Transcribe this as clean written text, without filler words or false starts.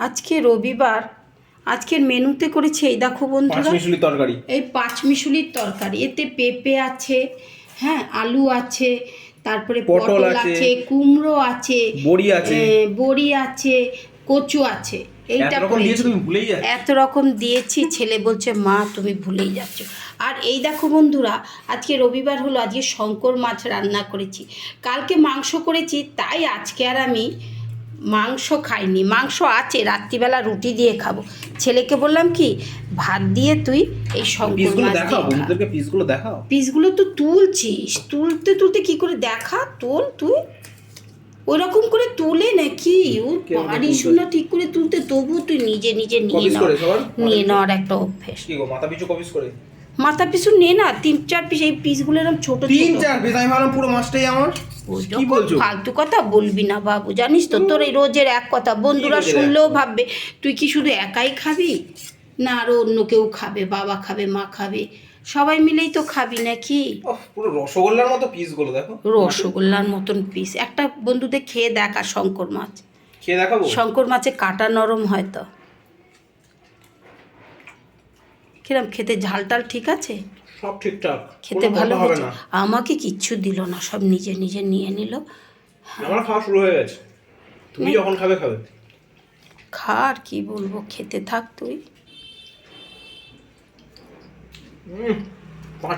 আজকে রবিবার, আজকের মেনুতে করেছি এই দেখো বন্ধুরা, পাঁচমিশুলি তরকারি। এই পাঁচমিশুলির তরকারি। এতে পেঁপে আছে, হ্যাঁ, আলু আছে, তারপরে পটল আছে, কুমড়ো আছে, বড়ি আছে, কচু আছে। এইটা এত রকম দিয়েছি, ছেলে বলছে মা তুমি ভুলেই যাচ্ছ। আর এই দেখো বন্ধুরা, আজকে রবিবার হলো, আজকে শঙ্কর মাছ রান্না করেছি। কালকে মাংস করেছি, তাই আজকে আর আমি মাংস খাইনি। মাংস আছে, রাত্রিবেলা রুটি দিয়ে খাবো। ছেলেকে বললাম কি, ভাত দিয়ে তুই এই শঙ্কর মাছ দিয়ে খা। পিসগুলো তো তুলছিস, তুলতে তুলতে কি করে দেখা, তোল তুই। ওরকম করে তোলে নাকি, ওর পারিস না ঠিক করে তুলতে, তবু তুই নিজে নিজে নিয়ে নেওয়ার একটা অভ্যেস। মাথা পিছু নে না, 3-4 পিস। এই পিসগুলো এরকম ছোট ছোট। 3-4 পিস? আমি ভাবলাম পুরো মাছটাই আমার। কি বলছো? ফালতু কথা বলবি না বাবু, জানিস তো তোর এই রোজের এক কথা, বন্ধুরা শুনলেও ভাববে তুই কি শুধু একাই খাবি, না আরো অন্য কেউ খাবে, বাবা খাবে, মা খাবে, সবাই মিলেই তো খাবি নাকি। পুরো রসগোল্লার মতো পিসগুলো দেখো, রসগোল্লার মতন পিস। একটা বন্ধুদের খেয়ে দেখা শঙ্কর মাছ, খেয়ে দেখাবো। শঙ্কর মাছে কাটা নরম হয় তো। কিরম খেতে, ঝাল টাল ঠিক আছে? সব ঠিকঠাক, খেতে ভালো হয়েছে। আমাকে কিচ্ছু দিল না, সব নিজে নিজে নিয়ে নিল। আমার খাওয়া শুরু হয়ে গেছে, তুমি যখন খাবে খাবে। খা, আর কি বলবো, খেতে থাক তুই।